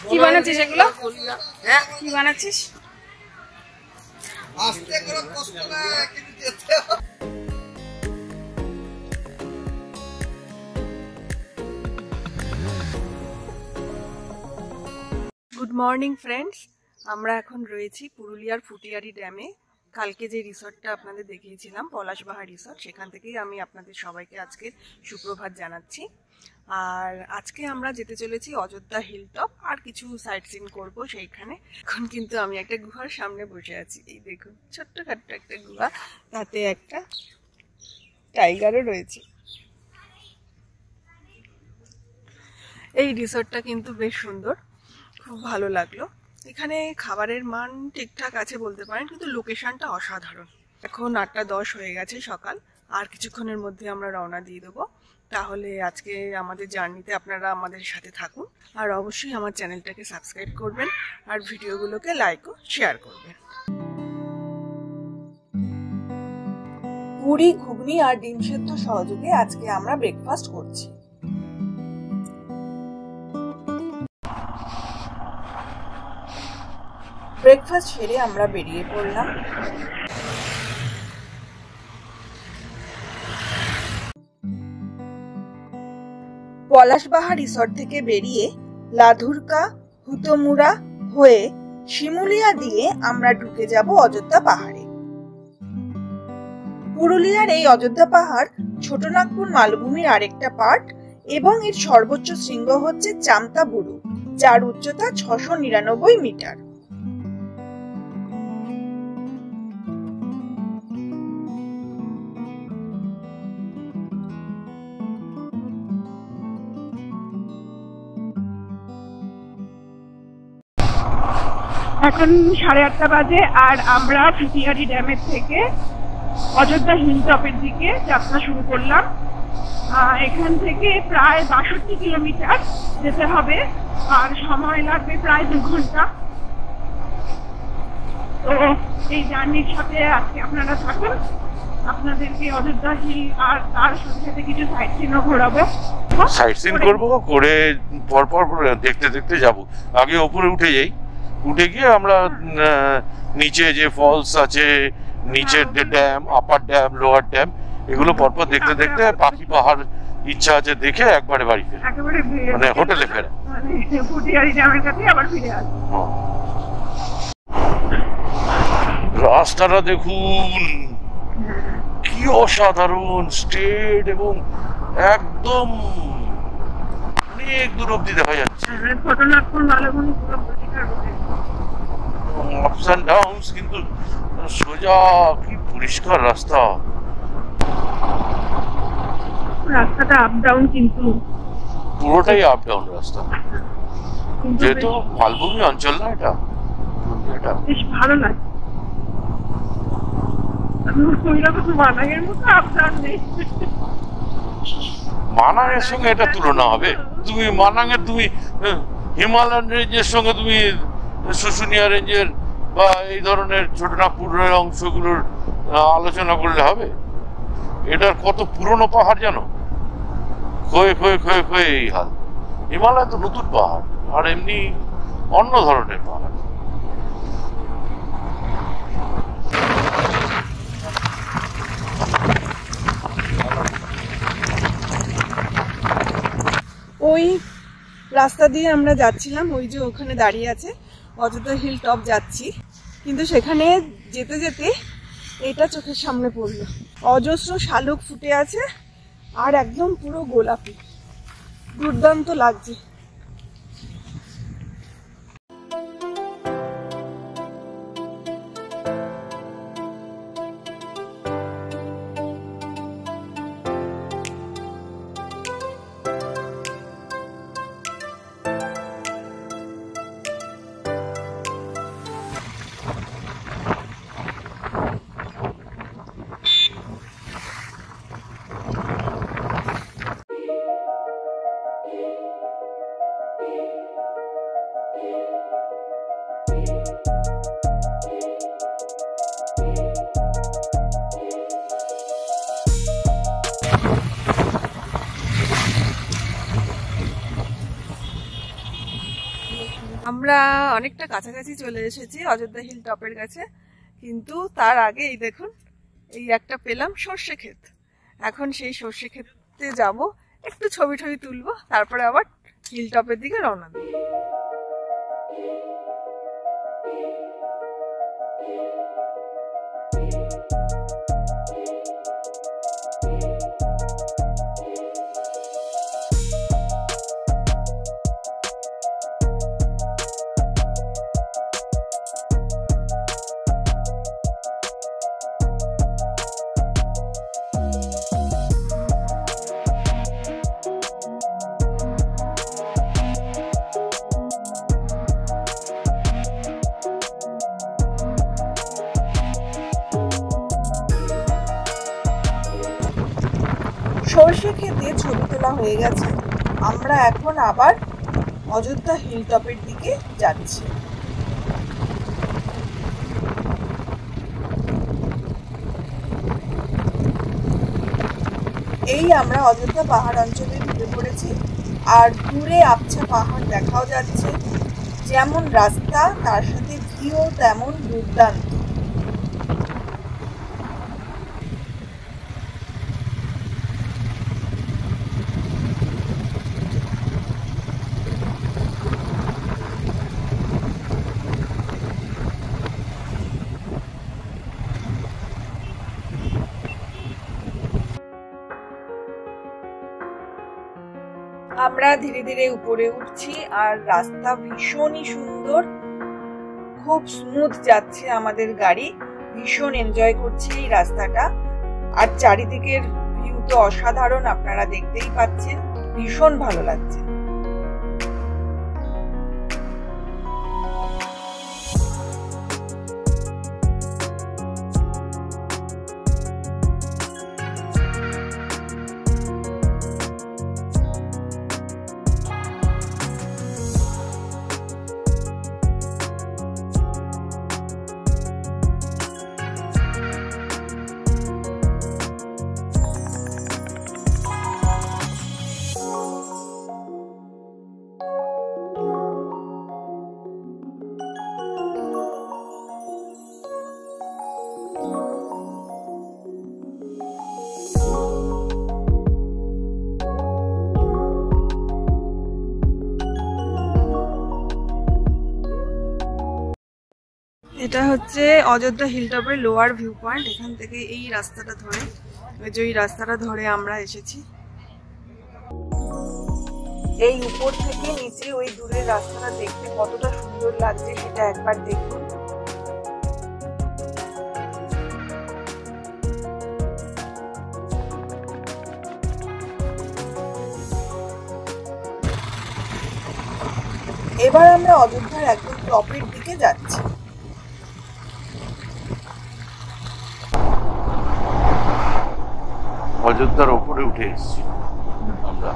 কি বানাচ্ছিস এগুলো? কি বানাচ্ছিস? গুড মর্নিং ফ্রেন্ডস, আমরা এখন রয়েছি পুরুলিয়ার ফুটিয়ারি ড্যামে। কালকে যে রিসর্টটা আপনাদের দেখিয়েছিলাম পলাশবাহার রিসর্ট, সেখান থেকেই আমি আপনাদের সবাইকে আজকে সুপ্রভাত জানাচ্ছি। আর আজকে আমরা যেতে চলেছি অযোধ্যা হিল টপ, আর কিছু সাইট সিন করবো সেইখানে। এখন কিন্তু আমি একটা গুহার সামনে বসে আছি, এই দেখুন ছোট্টখাট্ট একটা গুহা, তাতে একটা টাইগারও রয়েছে। এই রিসর্টটা কিন্তু বেশ সুন্দর, খুব ভালো লাগলো। এখানে খাবারের মান ঠিকঠাক আছে বলতে পারেন, কিন্তু লোকেশনটা অসাধারণ। এখন 8:10 হয়ে গেছে সকাল, আর কিছুক্ষণের মধ্যে আমরা রওনা দিয়ে দেবো। তাহলে আজকে আমাদের জার্নিতে আপনারা আমাদের সাথে থাকুন, আর অবশ্যই আমার চ্যানেলটাকে সাবস্ক্রাইব করবেন, আর ভিডিওগুলোকে লাইক ও শেয়ার করবেন। পুরি, ঘুগনি আর ডিম সেদ্ধ সহযোগে আজকে আমরা ব্রেকফাস্ট করছি। ব্রেকফাস্ট সেরে আমরা বেরিয়ে পড়লাম। পলাশবাহার রিসর্ট থেকে বেরিয়ে লাধুরকা, হুতমুড়া হয়ে শিমুলিয়া দিয়ে আমরা ঢুকে যাব অযোধ্যা পাহাড়ে। পুরুলিয়ার এই অযোধ্যা পাহাড় ছোটনাগপুর মালভূমির আরেকটা পার্ট, এবং এর সর্বোচ্চ শৃঙ্গ হচ্ছে চামতা বুরু, যার উচ্চতা 699 মিটার। এখন 8:30 বাজে, আর আমরা ফুটিয়ারি ড্যামের থেকে অযোধ্যা হিল টপের দিকে যাত্রা শুরু করলাম। এখান থেকে প্রায় 62 কিলোমিটার যেতে হবে, আর সময় লাগবে প্রায় 2 ঘন্টা। তো এই জার্নির সাথে আজকে আপনারা থাকুন, আপনাদেরকে অযোধ্যা হিল আর তার সাথে কিছু সাইট সিনও ঘোরাবো। সাইট সিন করবো, করে পরপর দেখতে দেখতে যাব। আগে ওপরে উঠে যাই, উঠে গিয়ে আমরা নিচে যে ফলস আছে, নিচের dam, upper dam, lower dam, এগুলো পরপর দেখতে দেখতে পাখি পাহাড় ইচ্ছা আছে দেখে একবারে বাড়ি ফেরা, মানে হোটেলে ফেরা, রাস্তাটা দেখুন কি অসাধারণ, স্ট্রেট এবং একদম অনেক দূর অব্দি দেখা যাচ্ছে। আপস এন্ড ডাউনস, কিন্তু সোজা কি পরিষ্কার রাস্তা। রাস্তাটা আপ ডাউন, কিন্তু পুরোটাই আপ ডাউন রাস্তা, যেহেতু মালভূমি অঞ্চল না, এটা বেশ ভালো লাগে। মানাঙের সঙ্গে এটা তুলনা হবে? তুমি মানাঙের, তুমি হিমালয়ান রেঞ্জের সঙ্গে তুমি শুশুনিয়া রেঞ্জের বা এই ধরনের ছোটনাগপুরের অংশগুলোর আলোচনা করলে হবে? এটার কত পুরনো পাহাড় জানো, ক্ষয়ে ক্ষয়ে ক্ষয়ে ক্ষয়ে এই হাল। হিমালয় তো নতুন পাহাড়, আর এমনি অন্য ধরনের পাহাড়। ওই রাস্তা দিয়ে আমরা যাচ্ছিলাম, ওই যে ওখানে দাঁড়িয়ে আছে অযোধ্যা হিল টপ যাচ্ছি, কিন্তু সেখানে যেতে যেতে এটা চোখের সামনে পড়লো, অজস্র শালুক ফুটে আছে আর একদম পুরো গোলাপি, দুর্দান্ত লাগছে। আমরা অনেকটা কাছাকাছি চলে এসেছি অযোধ্যা হিল টপের কাছে, কিন্তু তার আগে এই দেখুন এই একটা পেলাম সর্ষে ক্ষেত। এখন সেই সর্ষে ক্ষেতে যাব, একটু ছবি টবি তুলবো, তারপরে আবার হিল টপের দিকে রওনা দেব। সর্ষে ক্ষেতে ছবি তোলা হয়ে গেছে, আমরা এখন আবার অযোধ্যা হিল টপের দিকে যাচ্ছি। এই আমরা অযোধ্যা পাহাড় অঞ্চলে ঢুকে পড়েছি, আর দূরে আবছা পাহাড় দেখাও যাচ্ছে। যেমন রাস্তা তার সাথে ভিউ তেমন দুর্দান্ত। আমরা ধীরে ধীরে উপরে উঠছি, আর রাস্তা ভীষণই সুন্দর, খুব স্মুথ যাচ্ছে আমাদের গাড়ি, ভীষণ এনজয় করছি এই রাস্তাটা। আর চারিদিকের ভিউ তো অসাধারণ, আপনারা দেখতেই পাচ্ছেন, ভীষণ ভালো লাগছে। এটা হচ্ছে অযোধ্যা হিল টপের লোয়ার ভিউ পয়েন্ট। এখান থেকে এই রাস্তাটা ধরে, ওই রাস্তাটা ধরে আমরা এসেছি। এই উপর থেকে নিচে ওই দূরের রাস্তাটা দেখতে কতটা সুন্দর লাগছে সেটা একবার দেখুন। এবার আমরা অযোধ্যার একদম টপের দিকে যাচ্ছি। অযোধ্যার ওপরে উঠে এসেছি আমরা,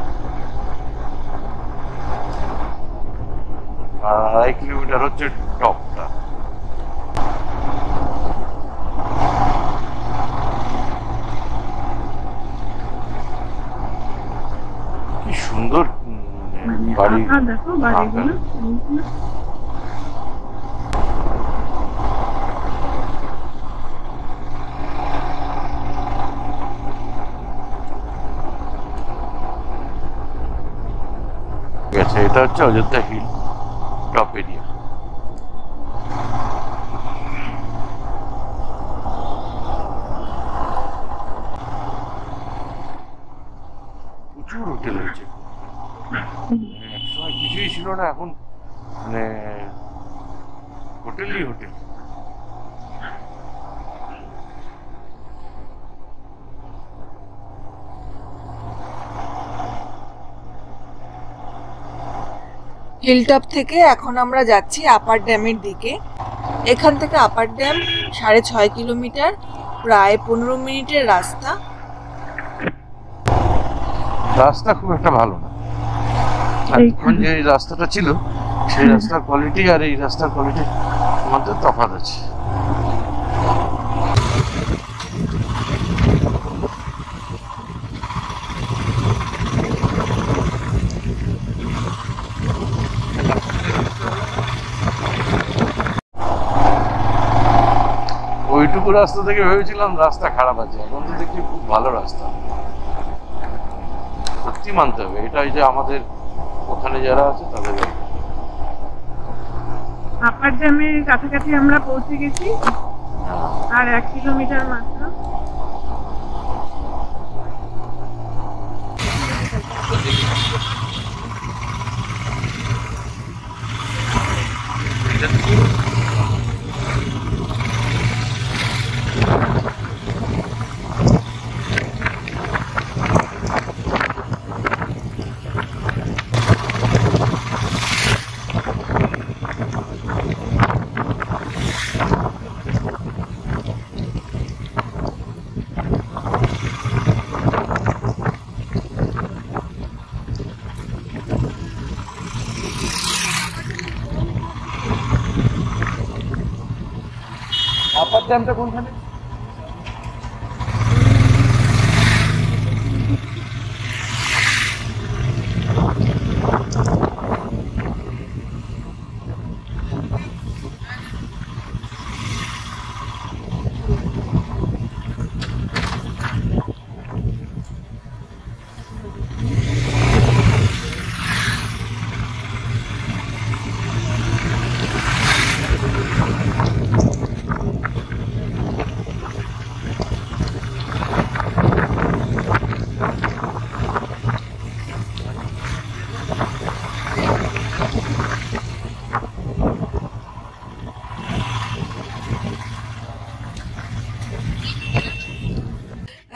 2.5 কিলোমিটার হচ্ছে টপটা। কি সুন্দর বাড়ি, দেখো বাড়িগুলো। এটা হচ্ছে অযোধ্যা হিল টপ এরিয়া। প্রচুর হোটেল হয়েছে, একসময় কিছুই ছিল না, এখন মানে হোটেলই হোটেল। হিলটপ থেকে এখন আমরা যাচ্ছি আপার ড্যামের দিকে। এখান থেকে আপার ড্যাম 6.5 কিলোমিটার, প্রায় 15 মিনিটের রাস্তা। রাস্তা খুব একটা ভালো না, এখন যে রাস্তাটা ছিল সেই রাস্তার কোয়ালিটি আর এই রাস্তার কোয়ালিটির মধ্যে তফাৎ আছে। এইটুকু রাস্তা থেকে ভেবেছিলাম রাস্তা খারাপ আছে, এখন তো দেখি খুব ভালো রাস্তা। সত্যি মানতে হবে, এটাই যে আমাদের ওখানে যারা আছে তাদের। আপার ড্যামের কাছাকাছি আমরা পৌঁছে গেছি, আর 1 কিলোমিটার মাত্র। আপার ড্যামটা কোনখানে?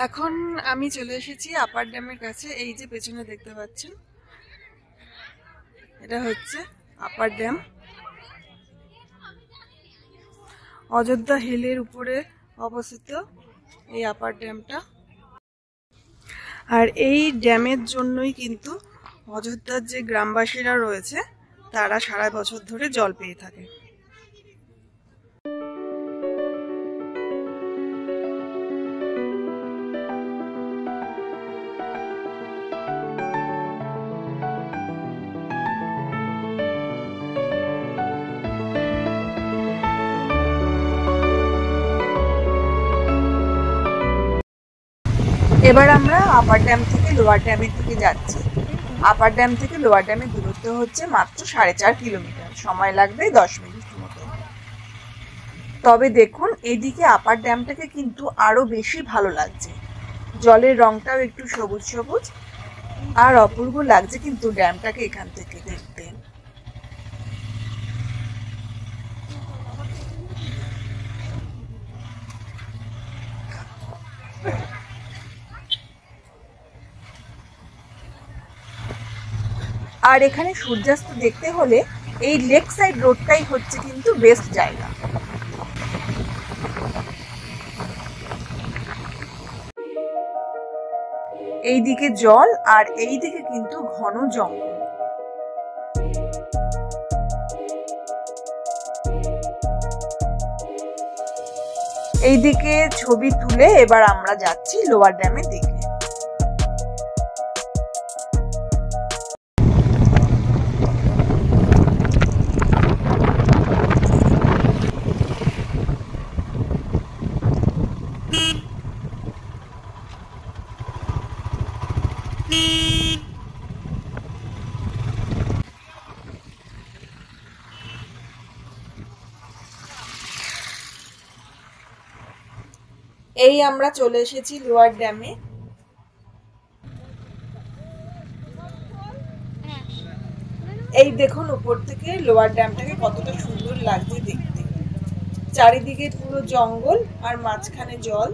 এখন আমি চলে এসেছি আপার ড্যামের কাছে। এই যে পেছনে দেখতে পাচ্ছেন, এটা হচ্ছে আপার ড্যাম। অযোধ্যা হিলের উপরে অবস্থিত এই আপার ড্যামটা। আর এই ড্যামের জন্যই কিন্তু অযোধ্যার যে গ্রামবাসীরা রয়েছে তারা সারা বছর ধরে জল পেয়ে থাকে। এবার আমরা আপার ড্যাম থেকে লোয়ার ড্যামের দিকে যাচ্ছি। আপার ড্যাম থেকে লোয়ার ড্যামের দূরত্ব হচ্ছে মাত্র 4.5 কিলোমিটার, সময় লাগবে 10 মিনিট মতো। তবে দেখুন, এদিকে আপার ড্যামটাকে কিন্তু আরো বেশি ভালো লাগছে। জলের রংটাও একটু সবুজ সবুজ, আর অপূর্ব লাগছে কিন্তু ড্যামটাকে এখান থেকে দেখতে। আর এখানে সূর্যাস্ত দেখতে হলে এই লেক সাইড রোডটাই হচ্ছে কিন্তু বেস্ট জায়গা। এইদিকে জল আর এইদিকে কিন্তু ঘন জঙ্গল। এইদিকে ছবি তুলে এবার আমরা যাচ্ছি লোয়ার ড্যামের দিকে। এই আমরা চলে এসেছি লোয়ার ড্যামে। এই দেখুন উপর থেকে লোয়ার ড্যামটাকে কতটা সুন্দর লাগছে দেখতে। চারিদিকে পুরো জঙ্গল আর মাঝখানে জল।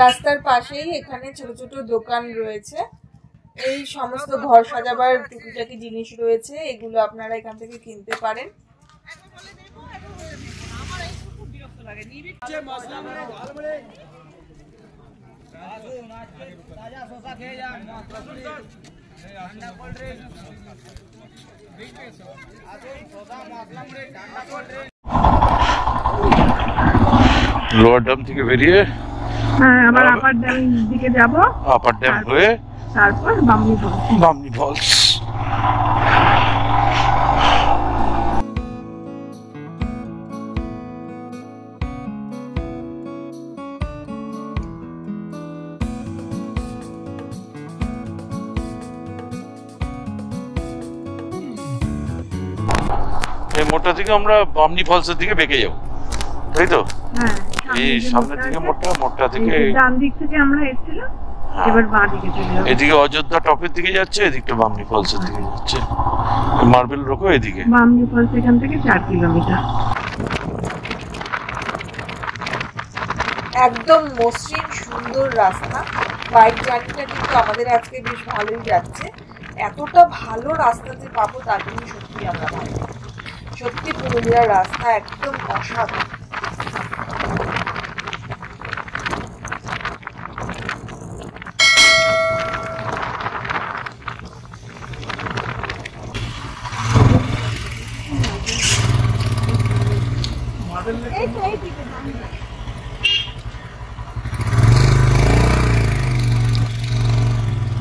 রাস্তার পাশেই এখানে ছোট ছোট দোকান রয়েছে। এই সমস্ত ঘর সাজাবার টুকিটাকি জিনিস রয়েছে, এগুলো আপনারা এখান থেকে কিনতে পারেন। লোয়ার ড্যাম থেকে বেরিয়ে আবার আপার ড্যাম দিকে যাব, আপার ড্যাম হয়ে তারপর বামনি ফলস। এই মোড়টা থেকে আমরা বামনি ফলসের দিকে বেঁকে যাবো, তাই তো? এই সামনের দিকে মোড়টা থেকে ডান দিক থেকে আমরা এসেছিলাম, এবার বাঁ দিকে চলে যাব। এদিকে অযোধ্যা টপের দিকে যাচ্ছে, এদিকটা বামনি ফলসের দিকে যাচ্ছে। মার্বেল রোকো এদিকে। বামনি ফলস এখান থেকে 4 কিলোমিটার। একদম মসৃণ সুন্দর রাস্তা। বাইক জার্নিটা কিন্তু আমাদের আজকে বেশ ভালোই যাচ্ছে। এতটা ভালো রাস্তা যে পাবো তার জন্য সত্যি আমরা ভালো। সত্যি পুরুলিয়ার রাস্তা একদম অসাধারণ।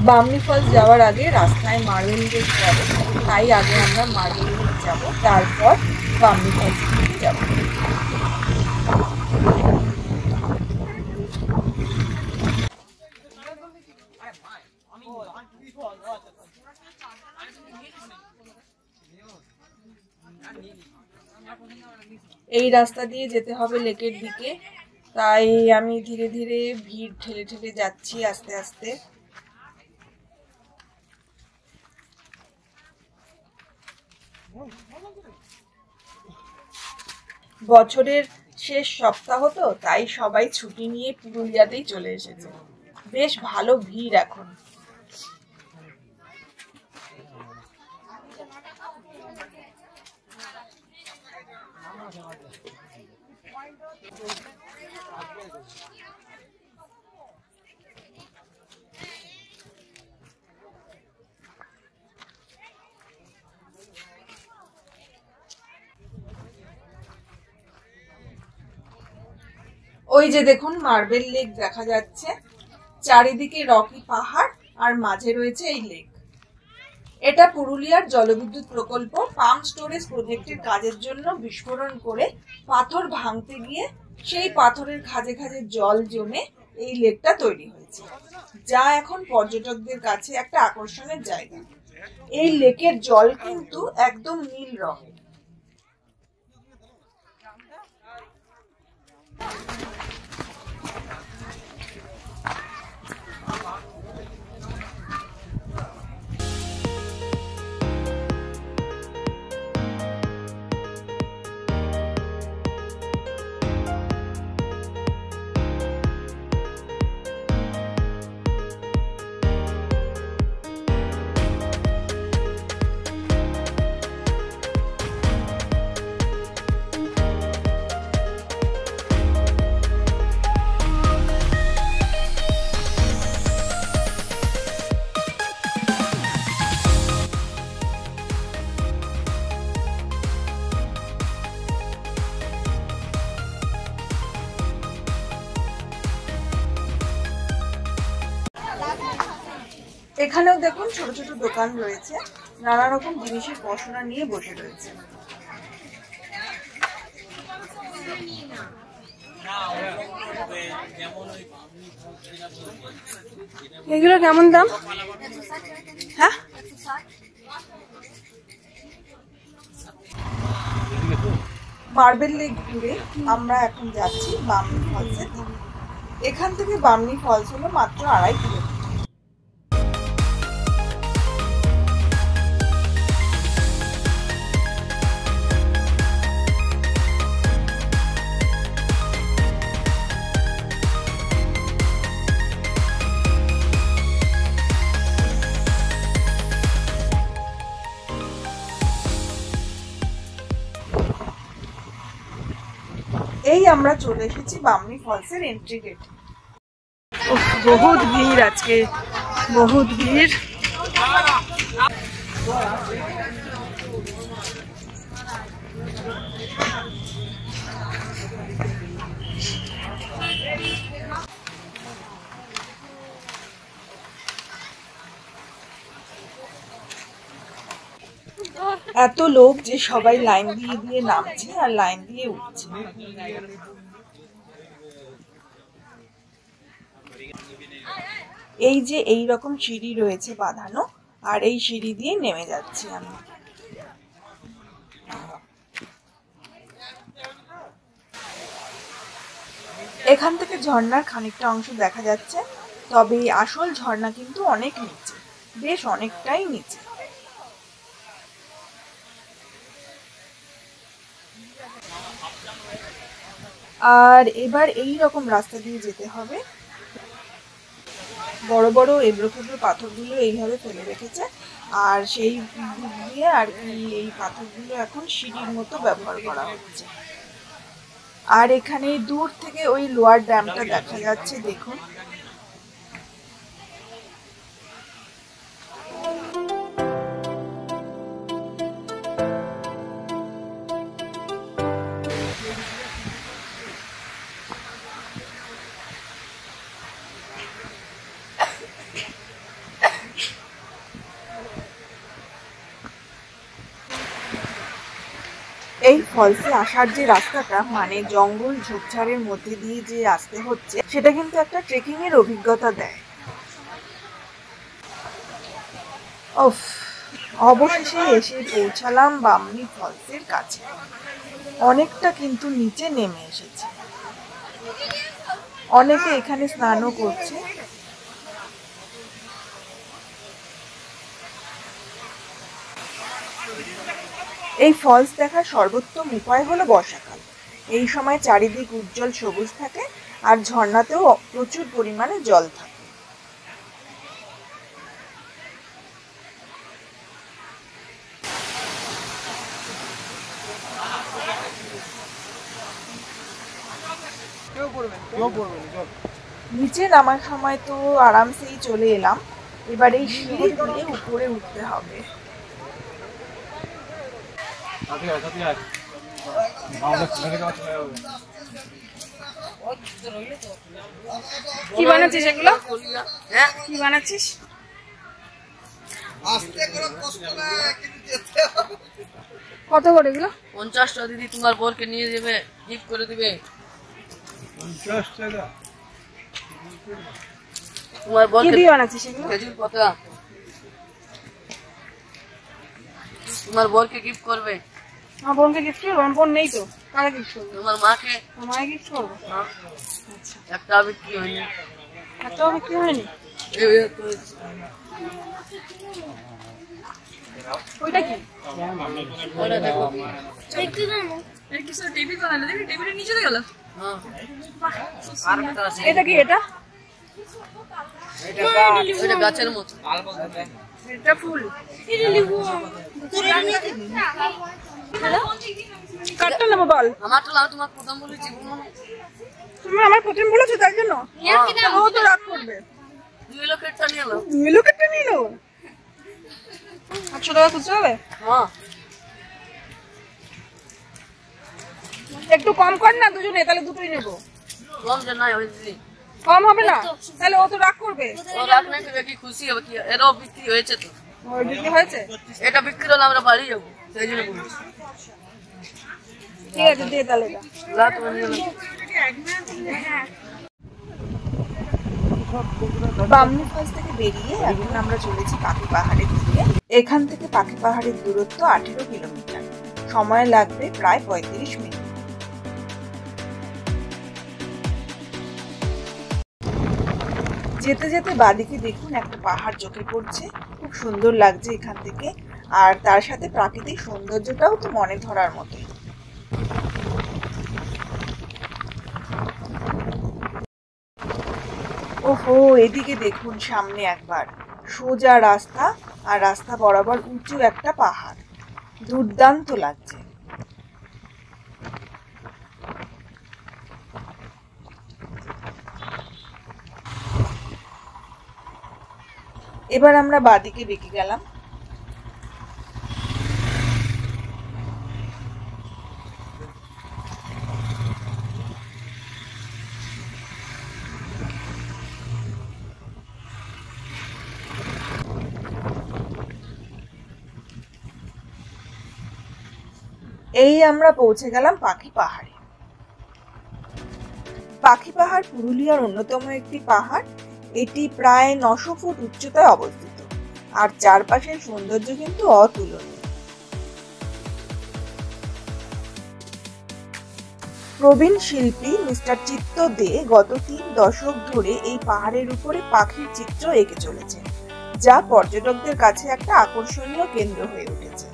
বামনি ফলস যাওয়ার আগে রাস্তায় মার্বেল লেক যাবো, তাই আগে আমরা মার্বেল লেক যাবো, তারপর বামনি ফলস যাব। এই রাস্তা দিয়ে যেতে হবে লেকের দিকে, তাই আমি ধীরে ধীরে ভিড় ঠেলে ঠেলে যাচ্ছি আস্তে আস্তে। বছরের শেষ সপ্তাহ তো, তাই সবাই ছুটি নিয়ে পুরুলিয়াতেই চলে এসেছে। বেশ ভালো ভিড় এখন। ওই যে দেখুন মার্বেল লেক দেখা যাচ্ছে, চারিদিকে রকি পাহাড় আর মাঝে রয়েছে এই লেক। এটা পুরুলিয়ার জলবিদ্যুৎ প্রকল্প পাম্প স্টোরেজ প্রজেক্টের কাজের জন্য বিস্ফোরণ করে পাথর ভাঙতে গিয়ে সেই পাথরের খাঁজে খাঁজে জল জমে এই লেকটা তৈরি হয়েছে, যা এখন পর্যটকদের কাছে একটা আকর্ষণের জায়গা। এই লেকের জল কিন্তু একদম নীল রঙের। এখানেও দেখুন ছোট ছোট দোকান রয়েছে, নানা রকম জিনিসের পসরা নিয়ে বসে রয়েছে। এগুলো কেমন দাম? হ্যাঁ, মার্বেল লেক ঘুরে আমরা এখন যাচ্ছি বামনি ফলসের দিকে। এখান থেকে বামনি ফলস হলো মাত্র 2.5 কিলোমিটার। এই আমরা চলে এসেছি বামনি ফলসের এন্ট্রি গেট। বহুত ভিড় আজকে, বহুত ভিড়। এত লোক যে সবাই লাইন দিয়ে দিয়ে নামছে আর লাইন দিয়ে উঠছে। এই যে এই রকম সিঁড়ি রয়েছে বাঁধানো, আর এই সিঁড়ি দিয়ে নেমে যাচ্ছি আমি। এখান থেকে ঝর্ণার খানিকটা অংশ দেখা যাচ্ছে, তবে আসল ঝর্ণা কিন্তু অনেক নিচে, বেশ অনেকটাই নিচে। আর এবার এই রকম রাস্তা দিয়ে যেতে হবে। বড় বড় এবড়ো খেবড়ো পাথরগুলো এইভাবে ফেলে রেখেছে, আর সেই দিক দিয়ে আর কি এই পাথরগুলো এখন সিঁড়ির মতো ব্যবহার করা হচ্ছে। আর এখানে দূর থেকে ওই লোয়ার ড্যামটা দেখা যাচ্ছে, দেখুন। এই ফলসে আসার যে রাস্তাটা, মানে জঙ্গল ঝোপঝাড়ের মধ্যে দিয়ে যে আসতে হচ্ছে, সেটা কিন্তু একটা ট্রেকিং এর অভিজ্ঞতা দেয়। অবশেষে এসে পৌঁছালাম বামনি ফলসের কাছে। অনেকটা কিন্তু নিচে নেমে এসেছে। অনেকে এখানে স্নানও করছে। এই ফলস দেখার সর্বোত্তম উপায় হলো বর্ষাকাল। এই সময় চারিদিক উজ্জ্বল সবুজ থাকে, আর ঝর্ণাতেও প্রচুর পরিমাণে জল থাকে। নিচে নামার সময় তো আরামসেই চলে এলাম। এবার এই সিঁড়ি দিয়ে উপরে উঠতে হবে। কি বানাচ্ছিস এগুলো? কি বানাচ্ছিস? কত করে এগুলো? 50 টাকা দিদি, তোমার বোরকে নিয়ে যাবে, গিফট করে দিবে। 50 টাকা তোমার বোরকে কি দিয়ে বানাচ্ছিস এগুলো? খেজুর পাতা। তোমার বোরকে গিফট করবে। আমার বোনকে গিফট করবো? আমার বোন নেই তো, কারা গিফট করবো? তোমার মাকে। মায়ে গিফট করবো? আচ্ছা, একটা বিক্রি হয়নি। একটাও বিক্রি হয়নি? ওইটা কি? ওটা দেখো। টেবিল বানালে, দেখবি টেবিলের নিচে গেল। হ্যাঁ, আর একটা আছে। এটা কি? এটা এটা গাছের মতো। এটা ফুল। কাটটা নেবো বল। আমার তো লাভ, তোমার প্রথম বলেছি। তুমি আমার প্রথম বলেছো, তাই জন্য ও তো রাগ করবে। 2 লোকেরটা নিয়ে নাও। 2 লোকেরটা নিয়ে নেবো? 800 টাকা খুচরো হবে? হ্যাঁ, একটু কম কর না দুজনে, তাহলে দুটোই নেবো। কম যে নাই ওই দিদি। কম হবে না? তাহলে ও তো রাগ করবে। ও রাখ না করবে, কি খুশি হবে। কি এরও বিক্রি হয়েছে তো। ওই বিক্রি হয়েছে? এটা বিক্রি হলে আমরা বাড়ি যাবো, সেই জন্য বলছি। ঠিক আছে, দিয়ে তাহলে এটা। লা তোমার নিয়ে নাও। বামনি ফলস থেকে বেরিয়ে এখন আমরা চলেছি পাখি পাহাড়ের দিকে। এখান থেকে পাখি পাহাড়ের দূরত্ব 18 কিলোমিটার। সময় লাগবে প্রায় 35 মিনিট। যেতে যেতে বাদিকে দেখুন একটা পাহাড় চোখে পড়ছে, খুব সুন্দর লাগছে এখান থেকে। আর তার সাথে প্রাকৃতিক সৌন্দর্যটাও তো মনে ধরার মতোই। ওহো, এদিকে দেখুন সামনে একবার সোজা রাস্তা, আর রাস্তা বরাবর উঁচু একটা পাহাড়। দুর্দান্ত লাগছে। এবার আমরা বাদিকে বেঁকে গেলাম। এই আমরা পৌঁছে গেলাম পাখি পাহাড়ে। পাখি পাহাড় পুরুলিয়ার অন্যতম একটি পাহাড়। এটি প্রায় 900 ফুট উচ্চতায় অবস্থিত, আর চারপাশের সৌন্দর্য কিন্তু অতুলনীয়। প্রবীণ শিল্পী মিস্টার চিত্ত দে গত 3 দশক ধরে এই পাহাড়ের উপরে পাখির চিত্র এঁকে চলেছেন, যা পর্যটকদের কাছে একটা আকর্ষণীয় কেন্দ্র হয়ে উঠেছে।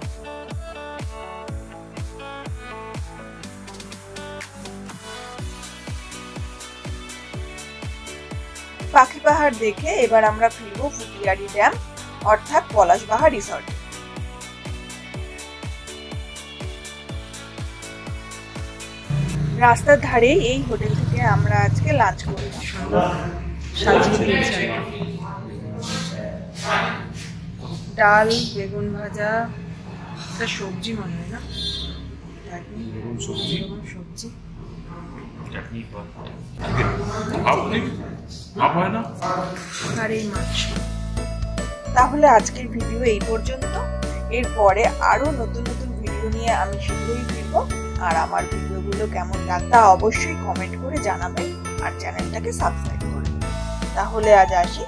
পাখি পাহাড় দেখে এবার আমরা ফিরবো ফুটিয়ারি ড্যাম অর্থাৎ পলাশবাহা রিসর্টে। রাস্তার ধারে এই হোটেল থেকে আমরা আজকে লাঞ্চ করলাম। সাজিয়ে দিয়েছে ডাল, বেগুন ভাজা, একটা সবজি মনে হয় না, সবজি আর এই মাছ। তাহলে আজকের ভিডিও এই পর্যন্ত। এরপরে আরো নতুন নতুন ভিডিও নিয়ে আমি শীঘ্রই ফিরবো। আর আমার ভিডিওগুলো কেমন লাগবে অবশ্যই কমেন্ট করে জানাবেন, আর চ্যানেলটাকে সাবস্ক্রাইব করবেন। তাহলে আজ আসি।